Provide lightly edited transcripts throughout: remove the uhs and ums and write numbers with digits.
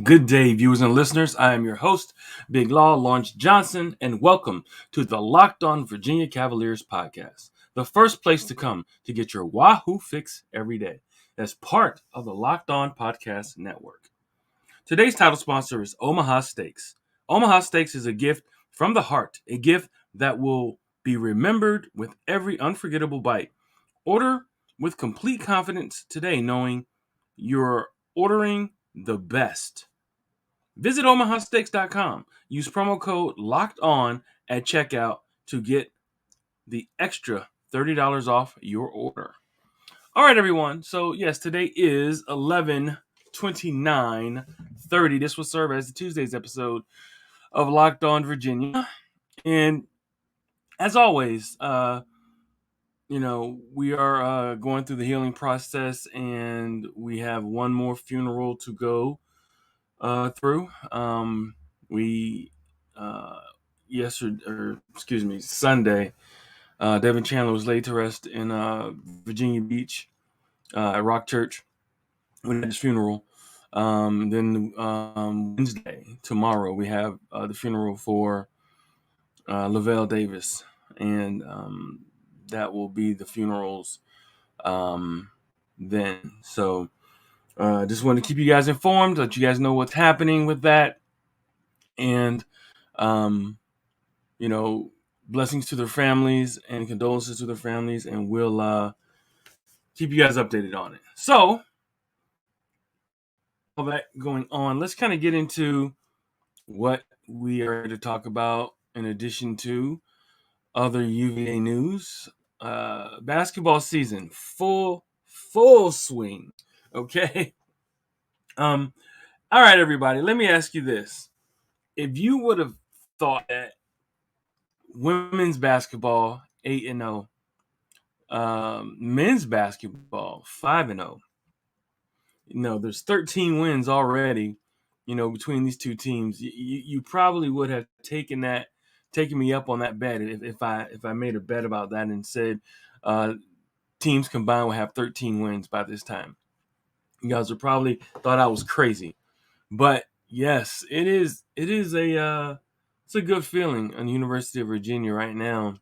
Good day, viewers and listeners. I am your host, Big Law Launch Johnson, and welcome to the Locked On Virginia Cavaliers podcast, the first place to come to get your Wahoo fix every day, as part of the Locked On Podcast Network. Today's title sponsor is Omaha Steaks. Omaha Steaks is a gift from the heart, a gift that will be remembered with every unforgettable bite. Order with complete confidence today, knowing you're ordering the best. Visit omahasteaks.com. Use promo code LOCKED ON at checkout to get the extra $30 off your order. All right, everyone. So, yes, today is 11/29/30. This will serve as Tuesday's episode of Locked On Virginia. And as always, we are going through the healing process, and we have one more funeral to go through. We Sunday, Devin Chandler was laid to rest in Virginia Beach at Rock Church when at his funeral. Then Wednesday, tomorrow, we have the funeral for Lavelle Davis, and that will be the funerals then. So just want to keep you guys informed, let you guys know what's happening with that, and blessings to their families and condolences to their families, and we'll keep you guys updated on it. So, all that going on, let's kind of get into what we are here to talk about in addition to other UVA news. Basketball season, full swing. Okay. All right, everybody, let me ask you this. If you would have thought that women's basketball 8-0, men's basketball 5-0. There's 13 wins already. Between these two teams, you probably would have taken me up on that bet if I made a bet about that and said teams combined will have 13 wins by this time. You guys would probably thought I was crazy, but yes, it is it's a good feeling on the University of Virginia right now.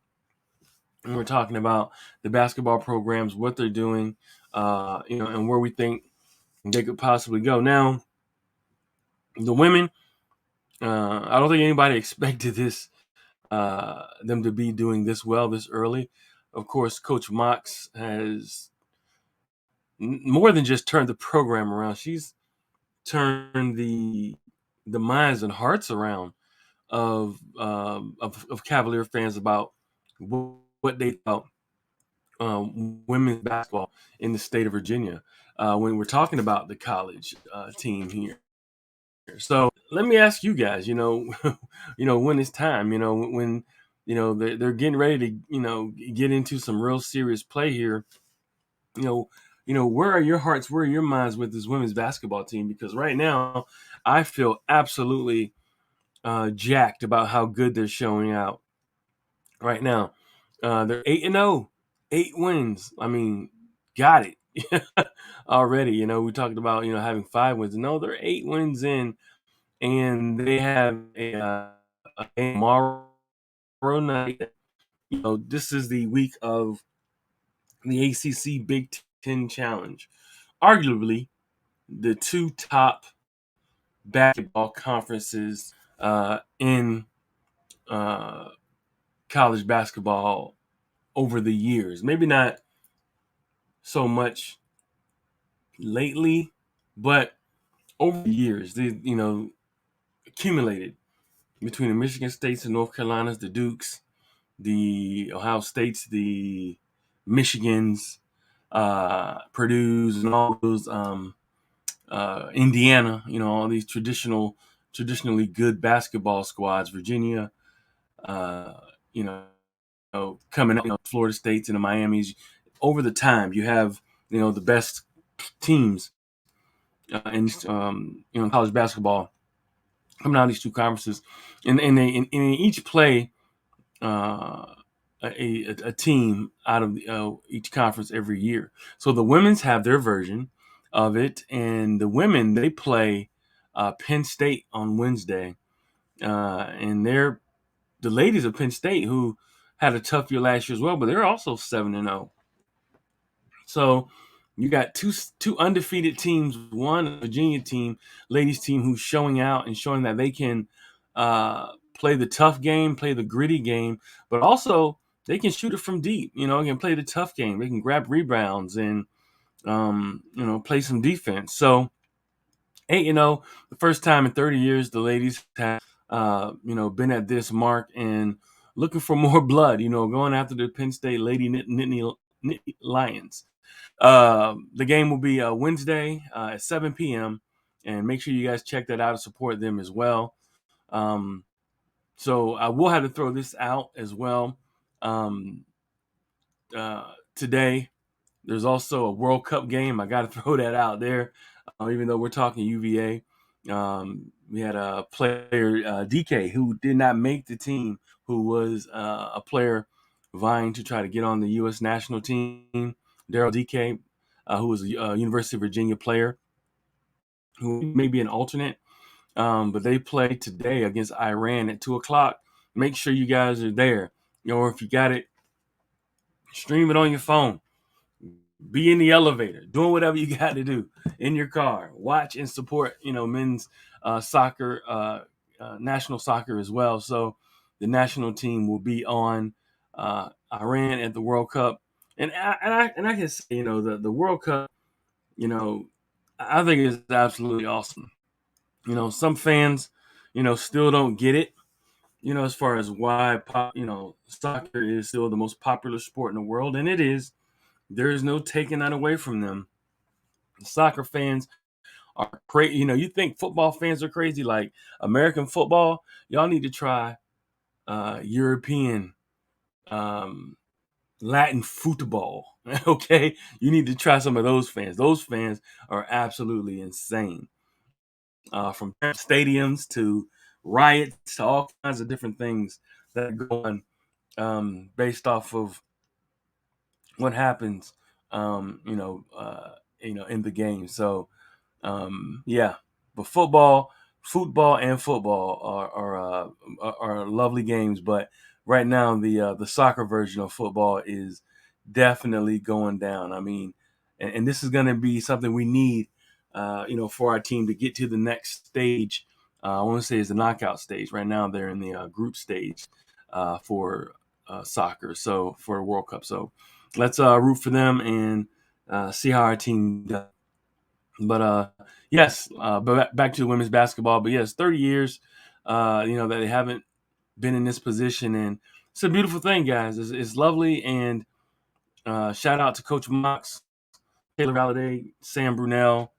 And we're talking about the basketball programs, what they're doing, and where we think they could possibly go. Now, the women, I don't think anybody expected them to be doing this well this early. Of course, Coach Mox has more than just turned the program around. She's turned the minds and hearts around of Cavalier fans about what they thought women's basketball in the state of Virginia when we're talking about the college team here. So let me ask you guys, when it's time, when they're getting ready to get into some real serious play here, where are your hearts, where are your minds with this women's basketball team? Because right now I feel absolutely jacked about how good they're showing out right now. They're 8-0, 8 wins. I mean, got it already. We talked about having 5 wins. No, they're 8 wins in, and they have a game tomorrow night. This is the week of the ACC Big Ten Challenge, arguably the two top basketball conferences in college basketball over the years. Maybe not so much lately, but over the years, they accumulated between the Michigan States and North Carolinas, the Dukes, the Ohio States, the Michigans, Purdue's, and all those Indiana. All these traditionally good basketball squads. Virginia, uh, you know, coming up, Florida States and the Miamis. Over the time, you have the best teams in college basketball coming out of these two conferences, and they each play a team out of each conference every year. So the women's have their version of it, and the women, they play Penn State on Wednesday, and they're the ladies of Penn State who had a tough year last year as well, but they're also 7-0. So you got two undefeated teams, one a Virginia team, ladies team, who's showing out and showing that they can play the tough game, play the gritty game, but also they can shoot it from deep. They can play the tough game. They can grab rebounds and play some defense. So 8-0, the first time in 30 years the ladies have been at this mark and looking for more blood. Going after the Penn State Lady Nittany Lions. The game will be Wednesday at 7 p.m. And make sure you guys check that out and support them as well. So I will have to throw this out as well. Today, there's also a World Cup game. I got to throw that out there, even though we're talking UVA. We had a player, DK, who did not make the team, who was a player vying to try to get on the U.S. national team. Daryl DK, who was a University of Virginia player, who may be an alternate. But they play today against Iran at 2 o'clock. Make sure you guys are there. Or if you got it, stream it on your phone. Be in the elevator, doing whatever you got to do in your car. Watch and support, men's soccer, national soccer as well. So the national team will be on Iran at the World Cup, and I can say, the World Cup, I think is absolutely awesome. Some fans, still don't get it. As far as why soccer is still the most popular sport in the world, and it is. There is no taking that away from them. Soccer fans are crazy. You think football fans are crazy, like American football. Y'all need to try European, Latin football. Okay, you need to try some of those fans. Those fans are absolutely insane. From stadiums to riots to all kinds of different things that are going based off of what happens, in the game. So, yeah, but football and football are lovely games. But right now, the soccer version of football is definitely going down. I mean, and this is going to be something we need, for our team to get to the next stage. I want to say is the knockout stage. Right now, they're in the group stage for soccer. So for the World Cup. So let's root for them and see how our team does. But yes, but back to the women's basketball. But yes, 30 years, that they haven't been in this position, and it's a beautiful thing, guys. It's lovely, and shout out to Coach Mox, Taylor Valladay, Sam Brunell,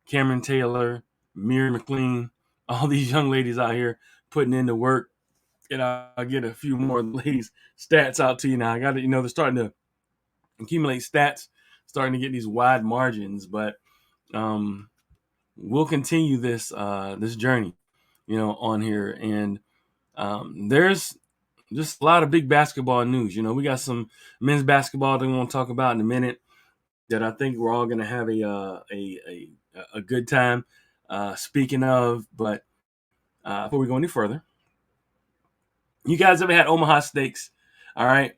Cameron Taylor, Miriam McLean, all these young ladies out here putting in the work. And I'll get a few more ladies' stats out to you now. I got to, they're starting to accumulate stats, starting to get these wide margins, but we'll continue this journey, on here. And there's just a lot of big basketball news. We got some men's basketball that we want to talk about in a minute that I think we're all going to have a good time speaking of. But before we go any further, you guys ever had Omaha steaks? All right.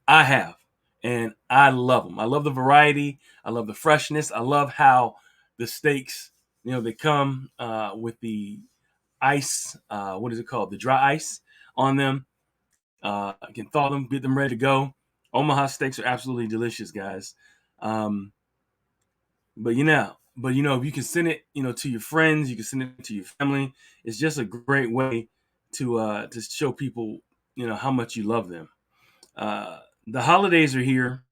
I have. And I love them. I love the variety. I love the freshness. I love how the steaks, they come with the ice. What is it called? The dry ice on them. I can thaw them, get them ready to go. Omaha steaks are absolutely delicious, guys. But if you can send it, to your friends, you can send it to your family. It's just a great way to show people, how much you love them. The holidays are here.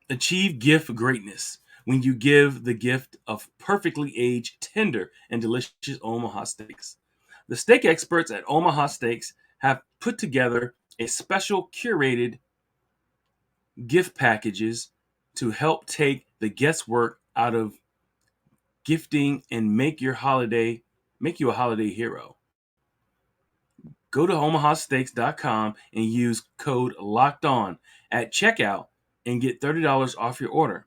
Achieve gift greatness when you give the gift of perfectly aged, tender, and delicious Omaha steaks. The steak experts at Omaha Steaks have put together a special curated gift packages to help take the guesswork out of gifting and make you a holiday hero. Go to omahasteaks.com and use code LOCKEDON at checkout and get $30 off your order.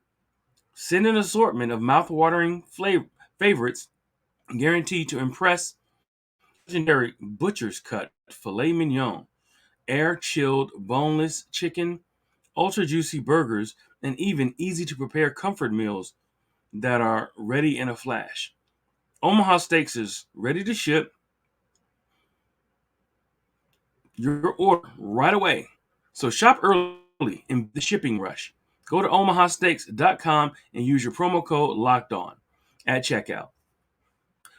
Send an assortment of mouth-watering favorites guaranteed to impress. Legendary butcher's cut filet mignon, air-chilled boneless chicken, ultra-juicy burgers, and even easy-to-prepare comfort meals that are ready in a flash. Omaha Steaks is ready to ship your order right away. So shop early in the shipping rush. Go to omahasteaks.com and use your promo code Locked On at checkout.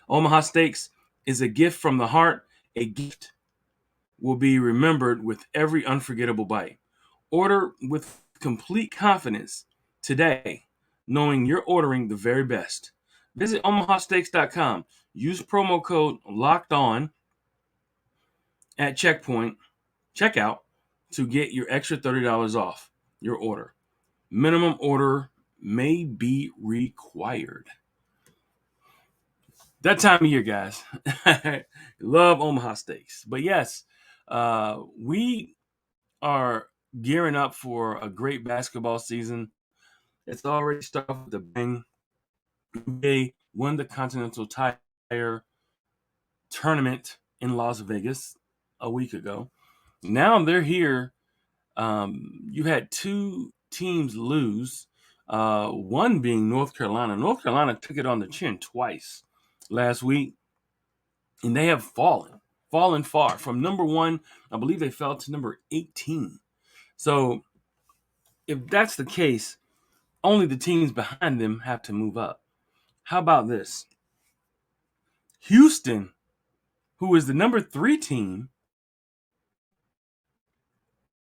Omaha Steaks is a gift from the heart. A gift will be remembered with every unforgettable bite. Order with complete confidence today, knowing you're ordering the very best. Visit omahasteaks.com. Use promo code Locked On at checkout to get your extra $30 off your order. Minimum order may be required. That time of year, guys. Love Omaha Steaks. But yes, we are gearing up for a great basketball season. It's already started with a bang. They won the Continental Tire tournament in Las Vegas a week ago. Now they're here. You had two teams lose, one being North Carolina. North Carolina took it on the chin twice last week, and they have fallen far. From number one, I believe they fell to number 18. So if that's the case, only the teams behind them have to move up. How about this? Houston, who is the number 3 team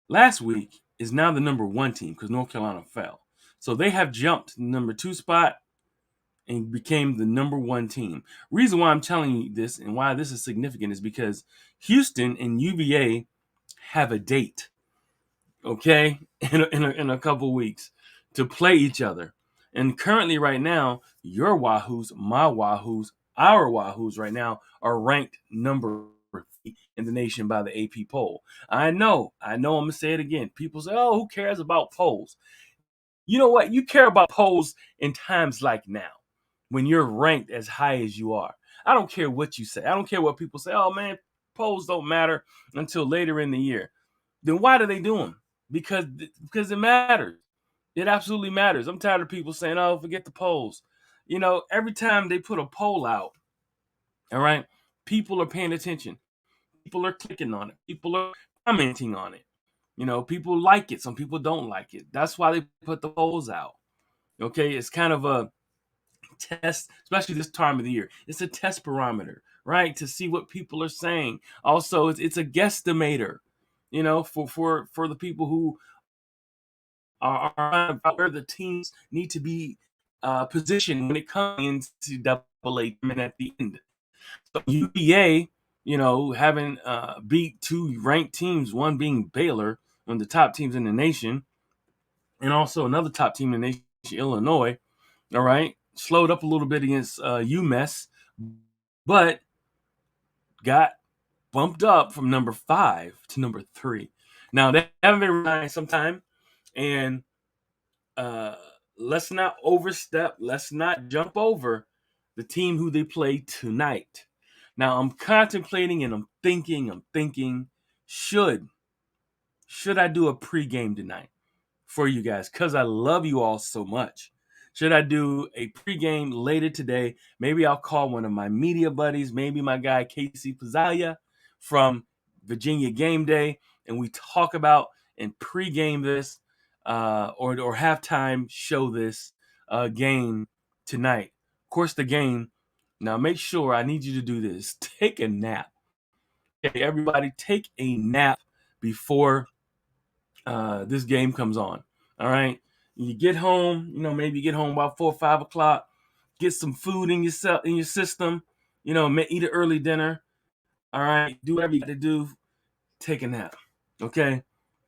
last week, is now the number 1 team because North Carolina fell. So they have jumped the number 2 spot and became the number 1 team. Reason why I'm telling you this and why this is significant is because Houston and UVA have a date, okay, in a couple weeks to play each other. And currently right now, your Wahoos, my Wahoos, our Wahoos right now are ranked number 3 in the nation by the AP poll. I know I'm going to say it again. People say, oh, who cares about polls? You know what? You care about polls in times like now when you're ranked as high as you are. I don't care what you say. I don't care what people say. Oh, man, polls don't matter until later in the year. Then why do they do them? Because it matters. It absolutely matters. I'm tired of people saying, oh, forget the polls. You know, every time they put a poll out, all right, people are paying attention. People are clicking on it. People are commenting on it. You know, people like it. Some people don't like it. That's why they put the polls out. Okay, it's kind of a test, especially this time of the year. It's a test barometer, right, to see what people are saying. Also, it's a guesstimator, you know, for the people who are where the teams need to be positioned when it comes into Double A at the end. So UVA, you know, having beat 2 ranked teams, one being Baylor, one of the top teams in the nation, and also another top team in the nation, Illinois. All right, slowed up a little bit against UMass, but got bumped up from number 5 to number 3. Now they haven't been running some time, and let's not overstep. Let's not jump over the team who they play tonight. Now I'm contemplating and I'm thinking, should I do a pregame tonight for you guys? Because I love you all so much. Should I do a pregame later today? Maybe I'll call one of my media buddies, maybe my guy Casey Pizzalia from Virginia Game Day, and we talk about and pregame this or halftime show this game tonight. Of course, the game. Now, make sure I need you to do this. Take a nap. Okay, everybody, take a nap before this game comes on. All right. You get home, you know, maybe you get home about 4 or 5 o'clock, get some food in your system, you know, eat an early dinner. All right. Do whatever you got to do. Take a nap. Okay.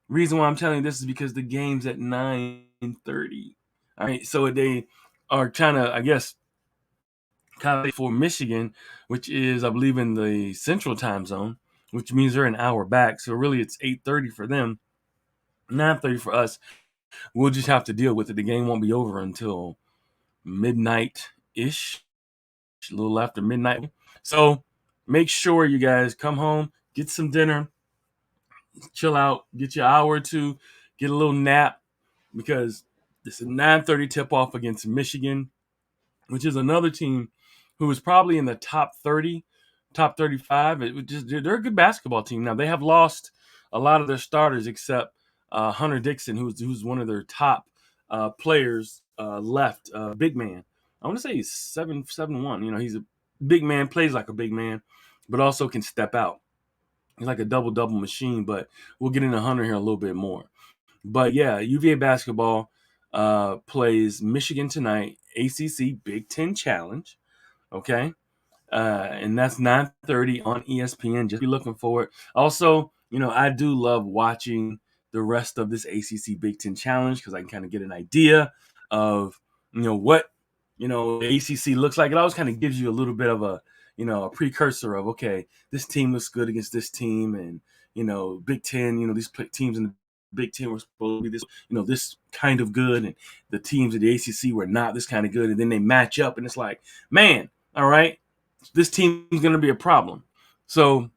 Reason why I'm telling you this is because the game's at 9:30. All right. So they are trying to, I guess, kind of for Michigan, which is, I believe, in the central time zone, which means they're an hour back. So really it's 8:30 for them, 9:30 for us. We'll just have to deal with it. The game won't be over until midnight-ish, a little after midnight. So make sure you guys come home, get some dinner, chill out, get your hour or two, get a little nap, because this is 9:30 tip-off against Michigan, which is another team who is probably in the top 30, top 35. They're a good basketball team. Now, they have lost a lot of their starters except Hunter Dixon, who's one of their top players left, big man. I want to say he's 7'1". He's a big man, plays like a big man, but also can step out. He's like a double-double machine, but we'll get into Hunter here a little bit more. But yeah, UVA basketball plays Michigan tonight, ACC Big Ten Challenge. Okay, and that's 9:30 on ESPN. Just be looking for it. Also, I do love watching the rest of this ACC Big Ten Challenge because I can kind of get an idea of what the ACC looks like. It always kind of gives you a little bit of a precursor of, okay, this team looks good against this team, and Big Ten, these teams in the Big Ten were supposed to be this kind of good, and the teams of the ACC were not this kind of good, and then they match up, and it's like, man, all right, this team is going to be a problem. So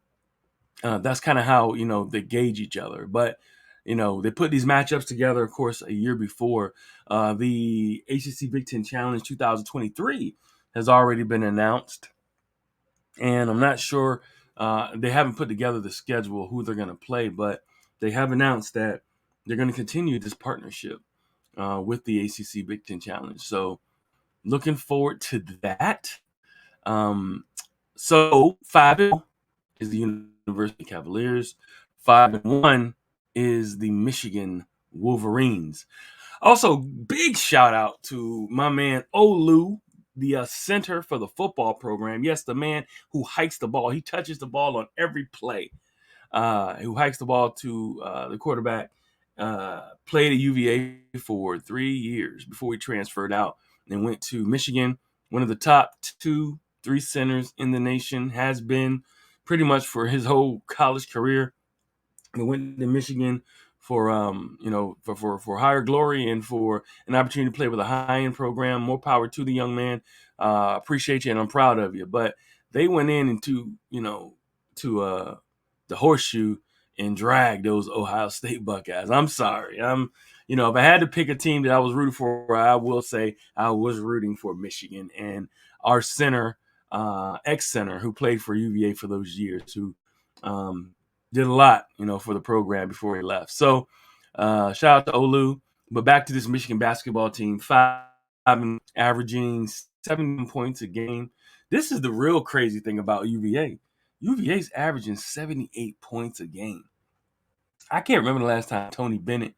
that's kind of how they gauge each other. But they put these matchups together, of course, a year before. The ACC Big Ten Challenge 2023 has already been announced, and I'm not sure, they haven't put together the schedule, who they're going to play, but they have announced that they're going to continue this partnership with the ACC Big Ten Challenge. So looking forward to that. So 5-0 is the University Cavaliers. 5-1 is the Michigan Wolverines. Also, big shout out to my man Olu, the center for the football program. Yes, the man who hikes the ball. He touches the ball on every play. Who hikes the ball to the quarterback. Played at UVA for 3 years before he transferred out and went to Michigan. One of the top 2-3 centers in the nation, has been pretty much for his whole college career. He went to Michigan for for higher glory and for an opportunity to play with a high-end program. More power to the young man. Appreciate you, and I'm proud of you. But they went in into to the horseshoe and dragged those Ohio State Buckeyes. I'm sorry. If I had to pick a team that I was rooting for, I will say I was rooting for Michigan, and our center, ex-center, who played for UVA for those years, who did a lot, for the program before he left. So shout out to Olu. But back to this Michigan basketball team, 5 averaging 7 points a game. This is the real crazy thing about UVA. UVA's averaging 78 points a game. I can't remember the last time Tony Bennett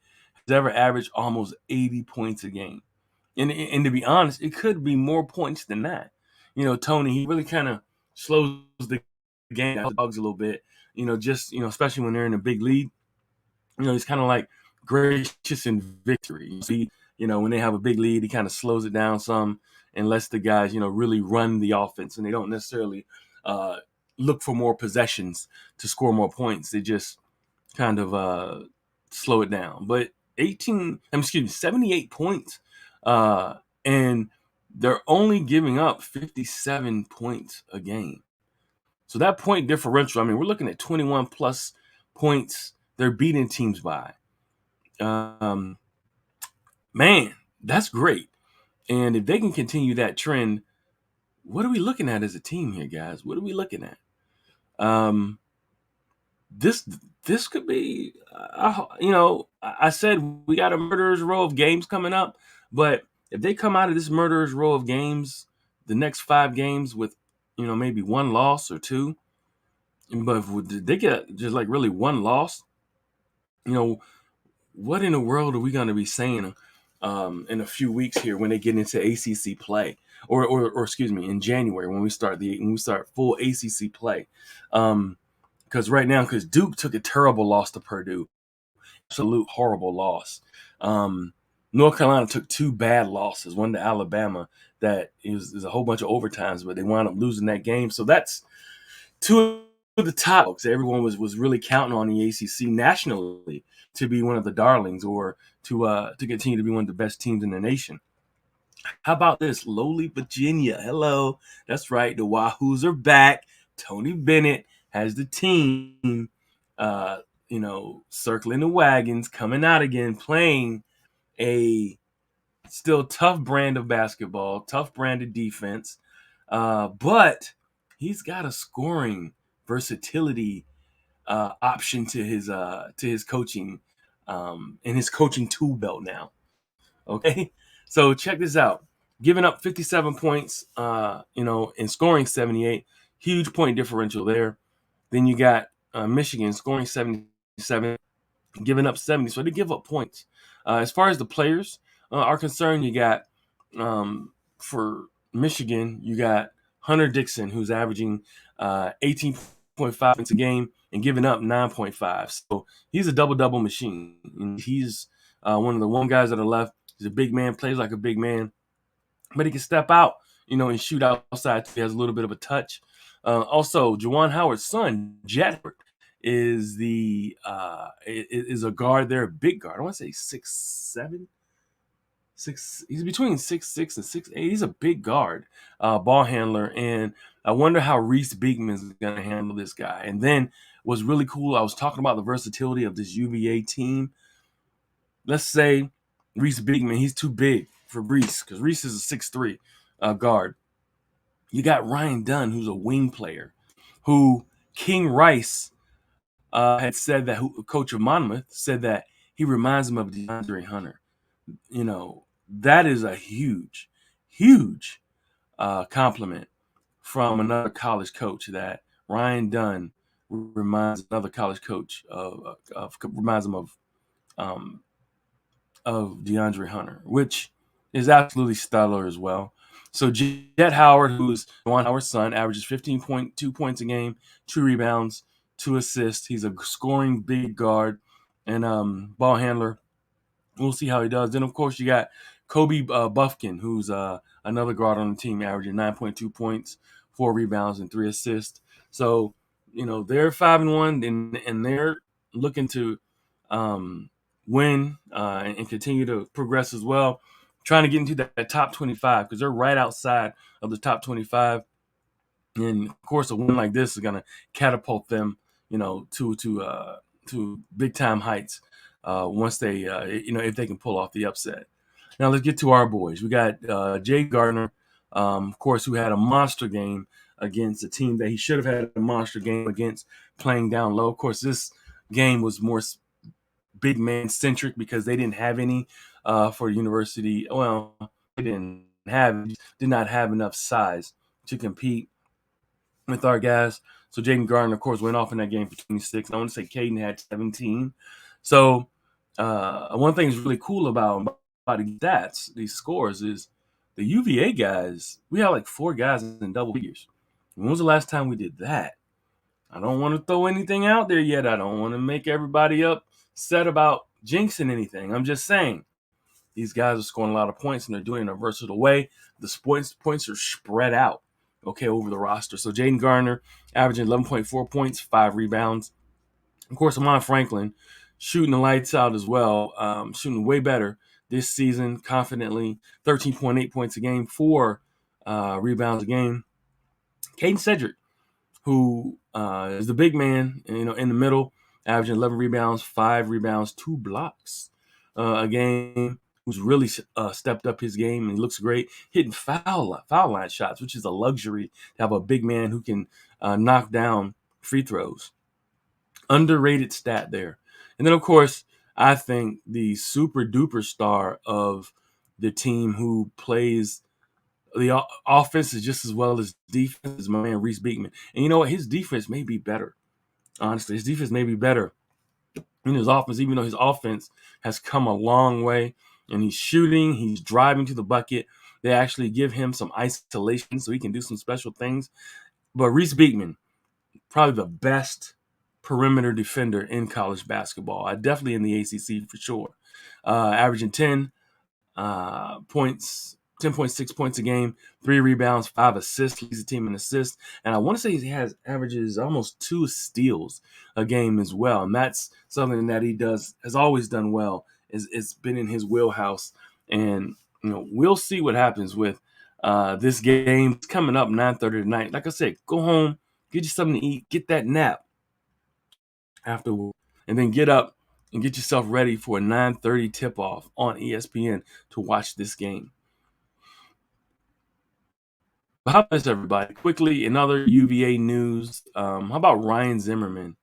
has ever averaged almost 80 points a game. And to be honest, it could be more points than that. Tony, he really kind of slows the game dogs a little bit, especially when they're in a big lead. He's kind of like gracious in victory. When they have a big lead, he kind of slows it down some and lets the guys, really run the offense. And they don't necessarily look for more possessions to score more points. They just kind of slow it down. But 78 points. And they're only giving up 57 points a game. So that point differential, we're looking at 21 plus points they're beating teams by. Man, that's great. And if they can continue that trend, what are we looking at as a team here, guys? What are we looking at? This could be, I said we got a murderer's row of games coming up, but if they come out of this murderer's row of games, the next 5 games with, maybe 1 loss or 2, but if they get just like really 1 loss, what in the world are we going to be saying in a few weeks here when they get into ACC play, or excuse me, in January when we start full ACC play? Because Duke took a terrible loss to Purdue, absolute horrible loss. North Carolina took 2 bad losses, one to Alabama that is a whole bunch of overtimes, but they wound up losing that game. So that's 2 of the top folks. Everyone was really counting on the ACC nationally to be one of the darlings, or to continue to be one of the best teams in the nation. How about this? Lowly Virginia. Hello. That's right. The Wahoos are back. Tony Bennett has the team, uh, circling the wagons, coming out again, playing a still tough brand of basketball, tough brand of defense. But he's got a scoring versatility option to his coaching and his coaching tool belt now. Okay, so check this out. Giving up 57 points, and scoring 78, huge point differential there. Then you got Michigan scoring 77, giving up 70. So they give up points. As far as the players are concerned, you got for Michigan, you got Hunter Dixon, who's averaging 18.5 points a game and giving up 9.5. So he's a double-double machine. And he's one of the one guys that are left. He's a big man, plays like a big man, but he can step out, and shoot outside. He has a little bit of a touch. Also, Juwan Howard's son, Jet Howard, is a guard there, a big guard. I want to say 6'7", 6. He's between 6'6" and 6'8". He's a big guard, ball handler, and I wonder how Reese Beekman is going to handle this guy. And then what's really cool, I was talking about the versatility of this UVA team. Let's say Reese Beekman, he's too big for Reese because Reese is a 6'3" guard. You got Ryan Dunn, who's a wing player, who King Rice had said that, coach of Monmouth said that he reminds him of DeAndre Hunter. That is a huge, huge compliment from another college coach that Ryan Dunn reminds another college coach reminds him um, of DeAndre Hunter, which is absolutely stellar as well. So Jet Howard, who's Juwan Howard's son, averages 15.2 points a game, 2 rebounds, 2 assists. He's a scoring big guard and ball handler. We'll see how he does. Then, of course, you got Kobe Buffkin, who's another guard on the team, averaging 9.2 points, 4 rebounds, and 3 assists. So, they're 5-1, and they're looking to win and continue to progress as well, trying to get into that top 25 because they're right outside of the top 25. And of course, a win like this is going to catapult them, to big time heights once they, if they can pull off the upset. Now let's get to our boys. We got Jay Gardner, of course, who had a monster game against a team that he should have had a monster game against, playing down low. Of course, this game was more big man centric because they didn't have any for university. Well, they did not have enough size to compete with our guys. So Jaden Gardner, of course, went off in that game for 26. I want to say Caden had 17. So one thing is really cool about these stats, these scores, is the UVA guys. We have like 4 guys in double figures. When was the last time we did that? I don't want to throw anything out there yet. I don't want to make everybody upset about jinxing anything. I'm just saying these guys are scoring a lot of points and they're doing it in a versatile way. The points are spread out, okay, over the roster. So Jaden Gardner averaging 11.4 points, 5 rebounds. Of course, Amon Franklin shooting the lights out as well, shooting way better this season, confidently, 13.8 points a game, 4 rebounds a game. Caden Cedric, who is the big man, in the middle, averaging 11 rebounds, 5 rebounds, 2 blocks a game, who's really stepped up his game and looks great, hitting foul line shots, which is a luxury to have a big man who can knock down free throws. Underrated stat there. And then, of course, I think the super duper star of the team who plays the offense is just as well as defense is my man Reese Beekman. And you know what? His defense may be better. Honestly, his defense may be better in his offense, even though his offense has come a long way. And he's shooting, he's driving to the bucket. They actually give him some isolation so he can do some special things. But Reese Beekman, probably the best perimeter defender in college basketball. Definitely in the ACC for sure. Averaging 10 points, 10.6 points a game, 3 rebounds, 5 assists. Leads the team in assists. And I want to say he averages almost 2 steals a game as well. And that's something that he has always done well. It's been in his wheelhouse. And we'll see what happens with this game. It's coming up 9:30 tonight. Like I said, go home, get you something to eat, get that nap afterward, and then get up and get yourself ready for a 9:30 tip-off on ESPN to watch this game. But how about this, everybody? Quickly, in other UVA news, how about Ryan Zimmerman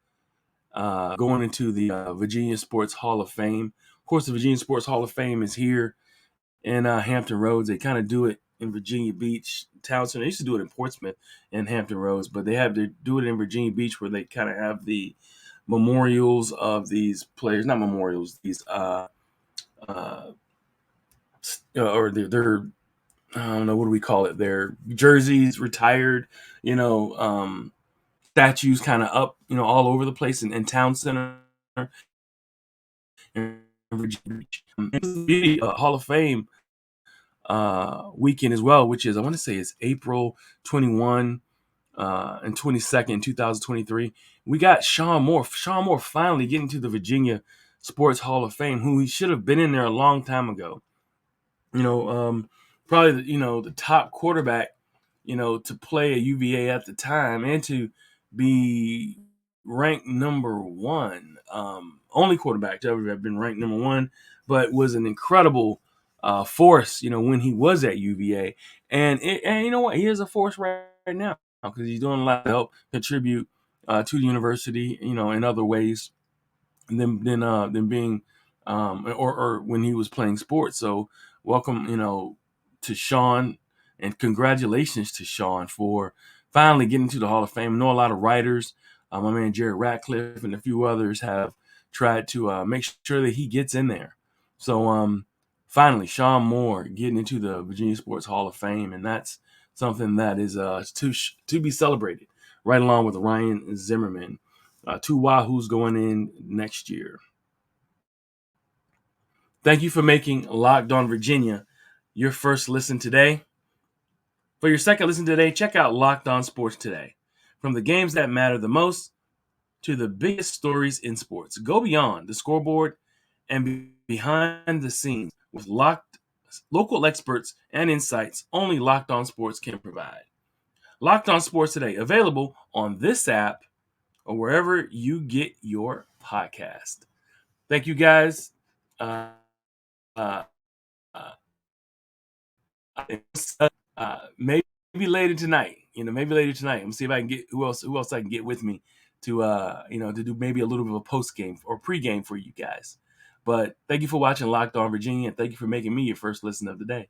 going into the Virginia Sports Hall of Fame? Of course, the Virginia Sports Hall of Fame is here in Hampton Roads. They kind of do it in Virginia Beach, Townsend. They used to do it in Portsmouth and Hampton Roads, but they have to do it in Virginia Beach where they kind of have the memorials of these players, not memorials, these uh, or their I don't know, what do we call it? Their jerseys retired, statues kind of up, all over the place in Town Center in Virginia Beach. It's Hall of Fame weekend as well, which is, I want to say, is April 21 and 22nd, 2023. We got Sean Moore. Sean Moore finally getting to the Virginia Sports Hall of Fame, who he should have been in there a long time ago. Probably the top quarterback, to play at UVA at the time and to be ranked number one, only quarterback to ever have been ranked number one, but was an incredible force, when he was at UVA. And you know what? He is a force right now because he's doing a lot to help contribute to the university, in other ways than being or when he was playing sports. So welcome, to Sean, and congratulations to Sean for finally getting to the Hall of Fame. I know a lot of writers, my man Jared Ratcliffe and a few others have tried to make sure that he gets in there. So finally, Sean Moore getting into the Virginia Sports Hall of Fame, and that's something that is to be celebrated, right along with Ryan Zimmerman. Two Wahoos going in next year. Thank you for making Locked On Virginia your first listen today. For your second listen today, check out Locked On Sports Today. From the games that matter the most to the biggest stories in sports, go beyond the scoreboard and behind the scenes with local experts and insights only Locked On Sports can provide. Locked On Sports Today, available on this app or wherever you get your podcast. Thank you, guys. Uh, uh, uh, maybe later tonight. Maybe later tonight. I'm gonna see if I can get who else I can get with me to to do maybe a little bit of a post game or pre-game for you guys. But thank you for watching Locked On Virginia, and thank you for making me your first listen of the day.